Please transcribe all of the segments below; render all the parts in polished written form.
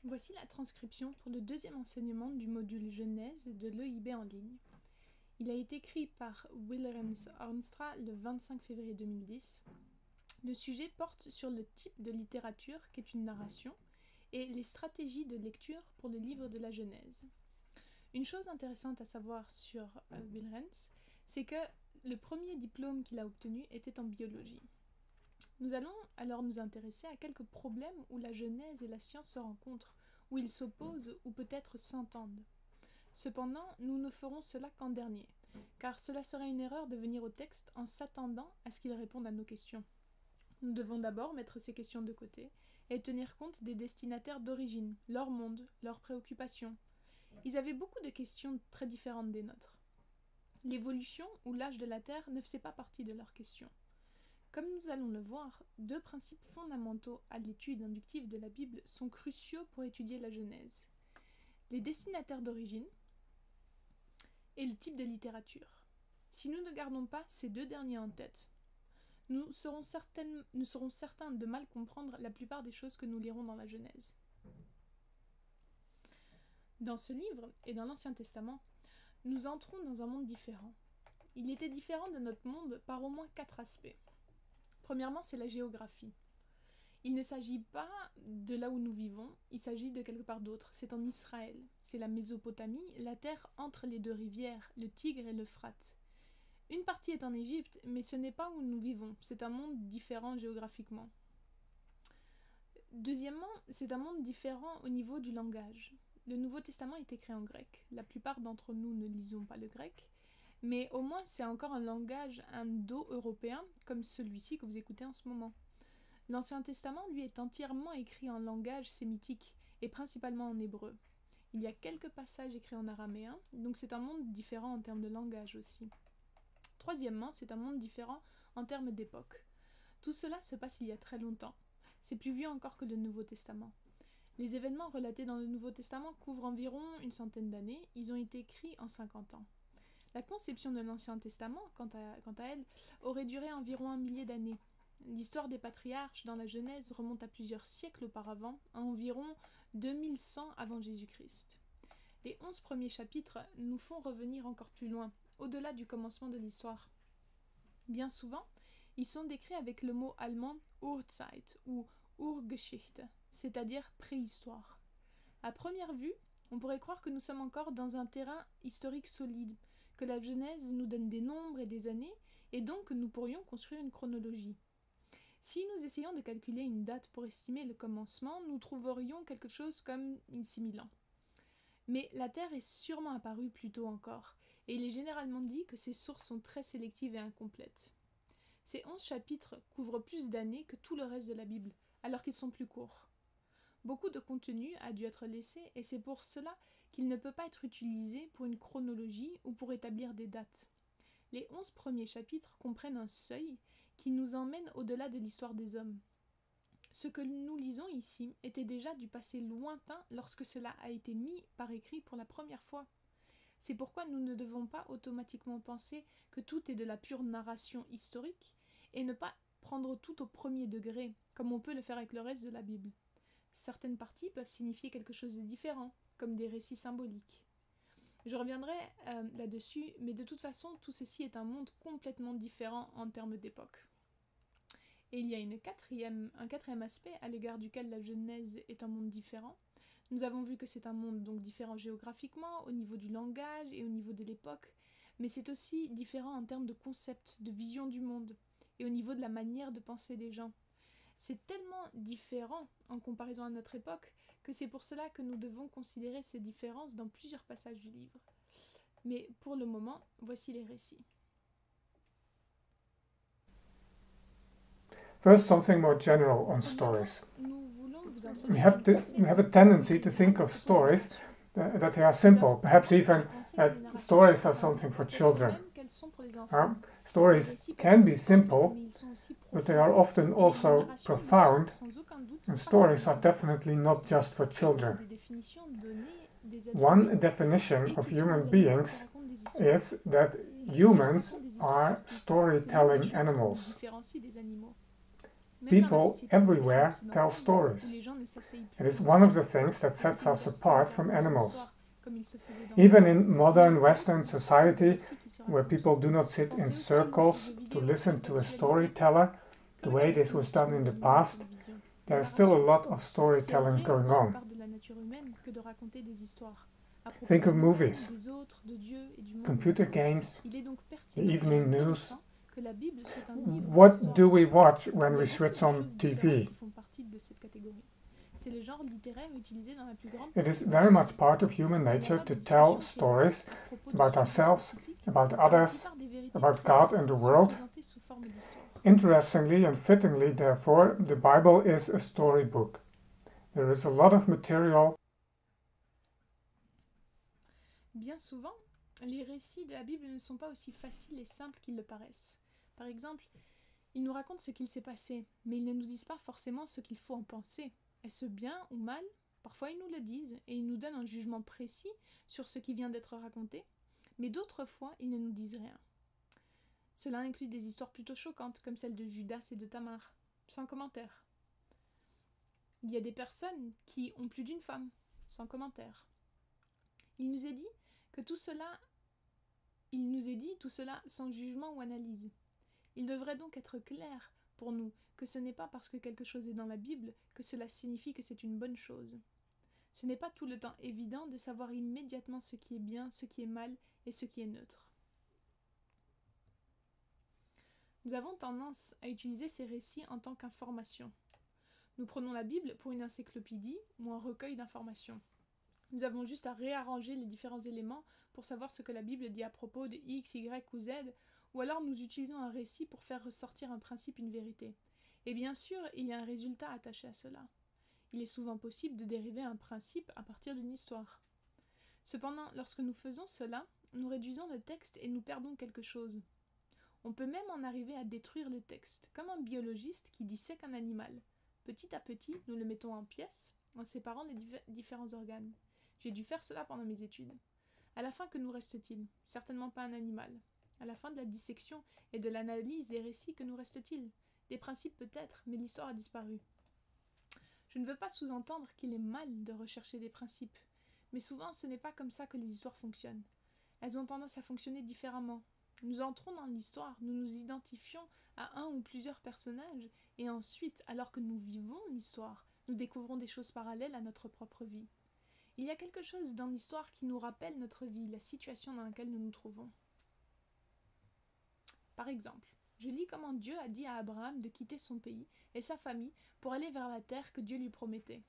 Voici la transcription pour le deuxième enseignement du module Genèse de l'EIB en ligne. Il a été écrit par Willems Arnstra le 25 février 2010. Le sujet porte sur le type de littérature qu'est une narration et les stratégies de lecture pour le livre de la Genèse. Une chose intéressante à savoir sur Willems, c'est que le premier diplôme qu'il a obtenu était en biologie. Nous allons alors nous intéresser à quelques problèmes où la Genèse et la science se rencontrent, où ils s'opposent ou peut-être s'entendent. Cependant, nous ne ferons cela qu'en dernier, car cela serait une erreur de venir au texte en s'attendant à ce qu'il réponde à nos questions. Nous devons d'abord mettre ces questions de côté et tenir compte des destinataires d'origine, leur monde, leurs préoccupations. Ils avaient beaucoup de questions très différentes des nôtres. L'évolution ou l'âge de la Terre ne faisait pas partie de leurs questions. Comme nous allons le voir, deux principes fondamentaux à l'étude inductive de la Bible sont cruciaux pour étudier la Genèse. Les destinataires d'origine et le type de littérature. Si nous ne gardons pas ces deux derniers en tête, nous serons certains de mal comprendre la plupart des choses que nous lirons dans la Genèse. Dans ce livre et dans l'Ancien Testament, nous entrons dans un monde différent. Il était différent de notre monde par au moins 4 aspects. Premièrement, c'est la géographie. Il ne s'agit pas de là où nous vivons, il s'agit de quelque part d'autre. C'est en Israël, c'est la Mésopotamie, la terre entre les deux rivières, le Tigre et l'Euphrate. Une partie est en Égypte, mais ce n'est pas où nous vivons, c'est un monde différent géographiquement. Deuxièmement, c'est un monde différent au niveau du langage. Le Nouveau Testament est écrit en grec. La plupart d'entre nous ne lisons pas le grec, mais au moins c'est encore un langage indo-européen comme celui-ci que vous écoutez en ce moment. L'Ancien Testament, lui, est entièrement écrit en langage sémitique et principalement en hébreu. Il y a quelques passages écrits en araméen, donc c'est un monde différent en termes de langage aussi. Troisièmement, c'est un monde différent en termes d'époque. Tout cela se passe il y a très longtemps. C'est plus vieux encore que le Nouveau Testament. Les événements relatés dans le Nouveau Testament couvrent environ une centaine d'années. Ils ont été écrits en 50 ans. La conception de l'Ancien Testament, quant à elle, aurait duré environ 1 millier d'années. L'histoire des patriarches dans la Genèse remonte à plusieurs siècles auparavant, à environ 2100 avant Jésus-Christ. Les 11 premiers chapitres nous font revenir encore plus loin, au-delà du commencement de l'histoire. Bien souvent, ils sont décrits avec le mot allemand Urzeit ou Urgeschichte, c'est-à-dire préhistoire. À première vue, on pourrait croire que nous sommes encore dans un terrain historique solide, que la Genèse nous donne des nombres et des années, et donc que nous pourrions construire une chronologie. Si nous essayons de calculer une date pour estimer le commencement, nous trouverions quelque chose comme 6000 ans. Mais la Terre est sûrement apparue plus tôt encore, et il est généralement dit que ces sources sont très sélectives et incomplètes. Ces 11 chapitres couvrent plus d'années que tout le reste de la Bible, alors qu'ils sont plus courts. Beaucoup de contenu a dû être laissé, et c'est pour cela qu'il ne peut pas être utilisé pour une chronologie ou pour établir des dates. Les 11 premiers chapitres comprennent un seuil qui nous emmène au-delà de l'histoire des hommes. Ce que nous lisons ici était déjà du passé lointain lorsque cela a été mis par écrit pour la première fois. C'est pourquoi nous ne devons pas automatiquement penser que tout est de la pure narration historique et ne pas prendre tout au premier degré, comme on peut le faire avec le reste de la Bible. Certaines parties peuvent signifier quelque chose de différent, comme des récits symboliques. Je reviendrai là-dessus, mais de toute façon, tout ceci est un monde complètement différent en termes d'époque. Et il y a un quatrième aspect à l'égard duquel la Genèse est un monde différent. Nous avons vu que c'est un monde donc différent géographiquement, au niveau du langage et au niveau de l'époque, mais c'est aussi différent en termes de concept, de vision du monde, et au niveau de la manière de penser des gens. C'est tellement différent en comparaison à notre époque que c'est pour cela que nous devons considérer ces différences dans plusieurs passages du livre. Mais pour le moment, voici les récits. First, something more general on stories. We have a tendency to think of stories that they are simple, perhaps even stories are something for children. Stories can be simple, but they are often also profound, and stories are definitely not just for children. One definition of human beings is that humans are storytelling animals. People everywhere tell stories. It is one of the things that sets us apart from animals. Even in modern Western society, where people do not sit in circles to listen to a storyteller, the way this was done in the past, there is still a lot of storytelling going on. Think of movies, computer games, the evening news. What do we watch when we switch on TV? It is very much part of human nature to tell stories about ourselves, about others, about God and the world. Interestingly and fittingly, therefore, the Bible is a storybook. There is a lot of material. Bien souvent, les récits de la Bible ne sont pas aussi faciles et simples qu'ils le paraissent. Par exemple, ils nous racontent ce qu'il s'est passé, mais ils ne nous disent pas forcément ce qu'il faut en penser. Est-ce bien ou mal? Parfois ils nous le disent et ils nous donnent un jugement précis sur ce qui vient d'être raconté, mais d'autres fois ils ne nous disent rien. Cela inclut des histoires plutôt choquantes comme celle de Judas et de Tamar, sans commentaire. Il y a des personnes qui ont plus d'une femme, sans commentaire. Il nous est dit tout cela sans jugement ou analyse. Il devrait donc être clair pour nous que ce n'est pas parce que quelque chose est dans la Bible que cela signifie que c'est une bonne chose. Ce n'est pas tout le temps évident de savoir immédiatement ce qui est bien, ce qui est mal et ce qui est neutre. Nous avons tendance à utiliser ces récits en tant qu'information. Nous prenons la Bible pour une encyclopédie ou un recueil d'informations. Nous avons juste à réarranger les différents éléments pour savoir ce que la Bible dit à propos de X, Y ou Z, ou alors nous utilisons un récit pour faire ressortir un principe, une vérité. Et bien sûr, il y a un résultat attaché à cela. Il est souvent possible de dériver un principe à partir d'une histoire. Cependant, lorsque nous faisons cela, nous réduisons le texte et nous perdons quelque chose. On peut même en arriver à détruire le texte, comme un biologiste qui dissèque un animal. Petit à petit, nous le mettons en pièces, en séparant les différents organes. J'ai dû faire cela pendant mes études. À la fin, que nous reste-t-il? Certainement pas un animal. À la fin de la dissection et de l'analyse des récits, que nous reste-t-il? Des principes peut-être, mais l'histoire a disparu. Je ne veux pas sous-entendre qu'il est mal de rechercher des principes, mais souvent ce n'est pas comme ça que les histoires fonctionnent. Elles ont tendance à fonctionner différemment. Nous entrons dans l'histoire, nous nous identifions à un ou plusieurs personnages, et ensuite, alors que nous vivons l'histoire, nous découvrons des choses parallèles à notre propre vie. Il y a quelque chose dans l'histoire qui nous rappelle notre vie, la situation dans laquelle nous nous trouvons. Par exemple, je lis comment Dieu a dit à Abraham de quitter son pays et sa famille pour aller vers la terre que Dieu lui promettait.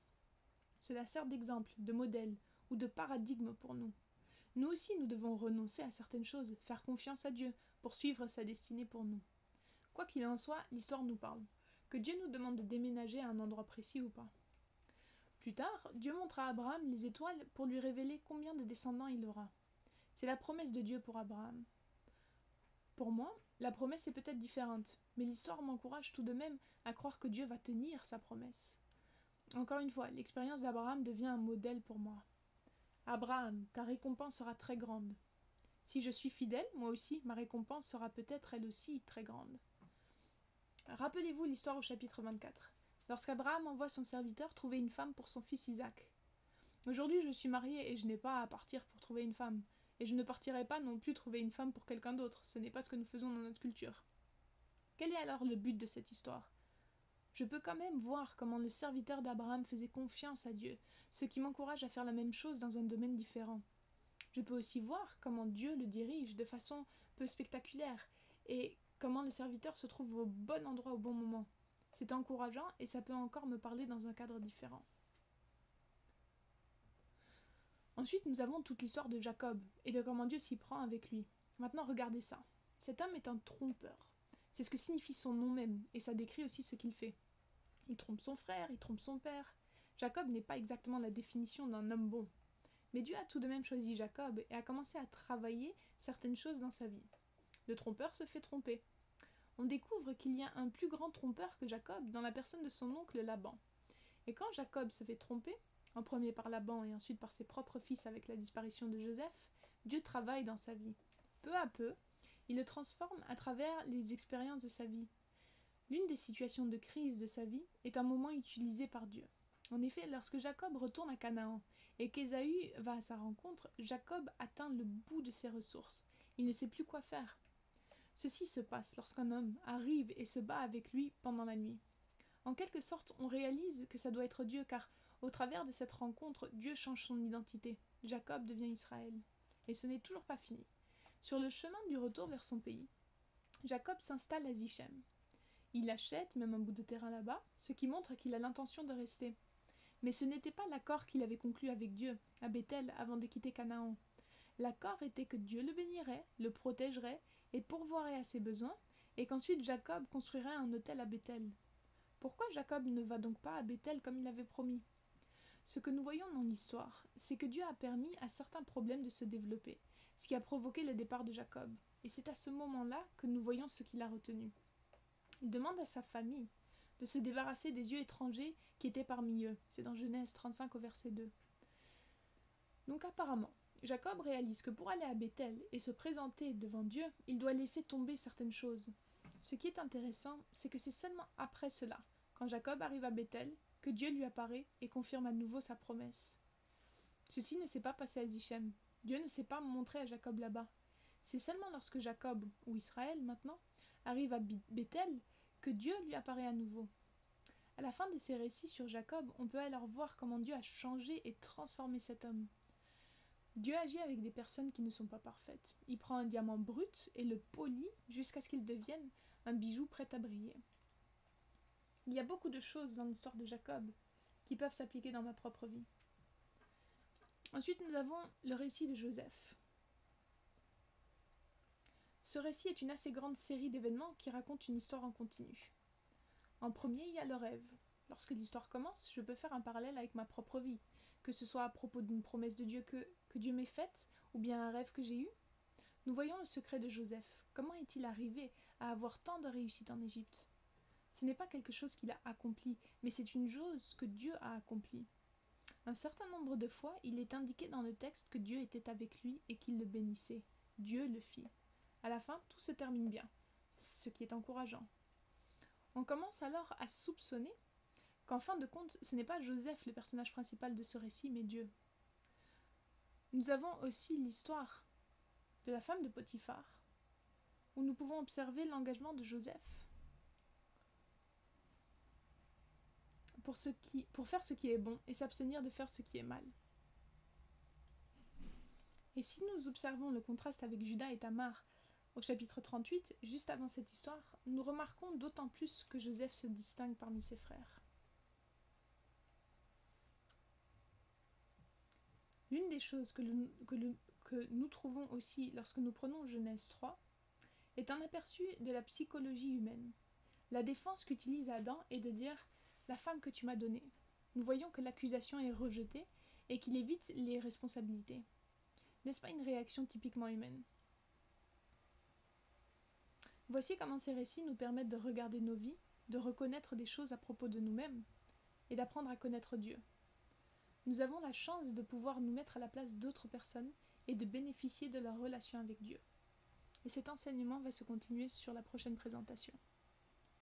Cela sert d'exemple, de modèle ou de paradigme pour nous. Nous aussi, nous devons renoncer à certaines choses, faire confiance à Dieu, poursuivre sa destinée pour nous. Quoi qu'il en soit, l'histoire nous parle. Que Dieu nous demande de déménager à un endroit précis ou pas. Plus tard, Dieu montre à Abraham les étoiles pour lui révéler combien de descendants il aura. C'est la promesse de Dieu pour Abraham. Pour moi, la promesse est peut-être différente, mais l'histoire m'encourage tout de même à croire que Dieu va tenir sa promesse. Encore une fois, l'expérience d'Abraham devient un modèle pour moi. Abraham, ta récompense sera très grande. Si je suis fidèle, moi aussi, ma récompense sera peut-être elle aussi très grande. Rappelez-vous l'histoire au chapitre 24. Lorsqu'Abraham envoie son serviteur trouver une femme pour son fils Isaac. Aujourd'hui, je suis marié et je n'ai pas à partir pour trouver une femme. Et je ne partirai pas non plus trouver une femme pour quelqu'un d'autre. Ce n'est pas ce que nous faisons dans notre culture. Quel est alors le but de cette histoire? Je peux quand même voir comment le serviteur d'Abraham faisait confiance à Dieu, ce qui m'encourage à faire la même chose dans un domaine différent. Je peux aussi voir comment Dieu le dirige de façon peu spectaculaire et comment le serviteur se trouve au bon endroit au bon moment. C'est encourageant et ça peut encore me parler dans un cadre différent. Ensuite, nous avons toute l'histoire de Jacob et de comment Dieu s'y prend avec lui. Maintenant, regardez ça. Cet homme est un trompeur. C'est ce que signifie son nom même, et ça décrit aussi ce qu'il fait. Il trompe son frère, il trompe son père. Jacob n'est pas exactement la définition d'un homme bon. Mais Dieu a tout de même choisi Jacob et a commencé à travailler certaines choses dans sa vie. Le trompeur se fait tromper. On découvre qu'il y a un plus grand trompeur que Jacob dans la personne de son oncle Laban. Et quand Jacob se fait tromper, en premier par Laban et ensuite par ses propres fils avec la disparition de Joseph, Dieu travaille dans sa vie. Peu à peu, il le transforme à travers les expériences de sa vie. L'une des situations de crise de sa vie est un moment utilisé par Dieu. En effet, lorsque Jacob retourne à Canaan et qu'Ésaü va à sa rencontre, Jacob atteint le bout de ses ressources. Il ne sait plus quoi faire. Ceci se passe lorsqu'un homme arrive et se bat avec lui pendant la nuit. En quelque sorte, on réalise que ça doit être Dieu, car au travers de cette rencontre, Dieu change son identité. Jacob devient Israël. Et ce n'est toujours pas fini. Sur le chemin du retour vers son pays, Jacob s'installe à Sichem. Il achète même un bout de terrain là-bas, ce qui montre qu'il a l'intention de rester. Mais ce n'était pas l'accord qu'il avait conclu avec Dieu, à Béthel, avant de quitter Canaan. L'accord était que Dieu le bénirait, le protégerait et pourvoirait à ses besoins, et qu'ensuite Jacob construirait un autel à Béthel. Pourquoi Jacob ne va donc pas à Béthel comme il avait promis ? Ce que nous voyons dans l'histoire, c'est que Dieu a permis à certains problèmes de se développer, ce qui a provoqué le départ de Jacob. Et c'est à ce moment-là que nous voyons ce qu'il a retenu. Il demande à sa famille de se débarrasser des yeux étrangers qui étaient parmi eux. C'est dans Genèse 35 au verset 2. Donc apparemment, Jacob réalise que pour aller à Béthel et se présenter devant Dieu, il doit laisser tomber certaines choses. Ce qui est intéressant, c'est que c'est seulement après cela, quand Jacob arrive à Béthel, que Dieu lui apparaît et confirme à nouveau sa promesse. Ceci ne s'est pas passé à Sichem. Dieu ne s'est pas montré à Jacob là-bas. C'est seulement lorsque Jacob, ou Israël maintenant, arrive à Béthel, que Dieu lui apparaît à nouveau. À la fin de ces récits sur Jacob, on peut alors voir comment Dieu a changé et transformé cet homme. Dieu agit avec des personnes qui ne sont pas parfaites. Il prend un diamant brut et le polit jusqu'à ce qu'il devienne un bijou prêt à briller. Il y a beaucoup de choses dans l'histoire de Jacob qui peuvent s'appliquer dans ma propre vie. Ensuite, nous avons le récit de Joseph. Ce récit est une assez grande série d'événements qui racontent une histoire en continu. En premier, il y a le rêve. Lorsque l'histoire commence, je peux faire un parallèle avec ma propre vie, que ce soit à propos d'une promesse de Dieu que Dieu m'ait faite, ou bien un rêve que j'ai eu. Nous voyons le secret de Joseph. Comment est-il arrivé à avoir tant de réussite en Égypte ? Ce n'est pas quelque chose qu'il a accompli, mais c'est une chose que Dieu a accomplie. Un certain nombre de fois, il est indiqué dans le texte que Dieu était avec lui et qu'il le bénissait. Dieu le fit. À la fin, tout se termine bien, ce qui est encourageant. On commence alors à soupçonner qu'en fin de compte, ce n'est pas Joseph le personnage principal de ce récit, mais Dieu. Nous avons aussi l'histoire de la femme de Potiphar, où nous pouvons observer l'engagement de Joseph pour faire ce qui est bon et s'abstenir de faire ce qui est mal. Et si nous observons le contraste avec Judas et Tamar au chapitre 38, juste avant cette histoire, nous remarquons d'autant plus que Joseph se distingue parmi ses frères. L'une des choses que nous trouvons aussi lorsque nous prenons Genèse 3 est un aperçu de la psychologie humaine. La défense qu'utilise Adam est de dire « la femme que tu m'as donnée ». Nous voyons que l'accusation est rejetée et qu'il évite les responsabilités. N'est-ce pas une réaction typiquement humaine ? Voici comment ces récits nous permettent de regarder nos vies, de reconnaître des choses à propos de nous-mêmes et d'apprendre à connaître Dieu. Nous avons la chance de pouvoir nous mettre à la place d'autres personnes et de bénéficier de leur relation avec Dieu. Et cet enseignement va se continuer sur la prochaine présentation.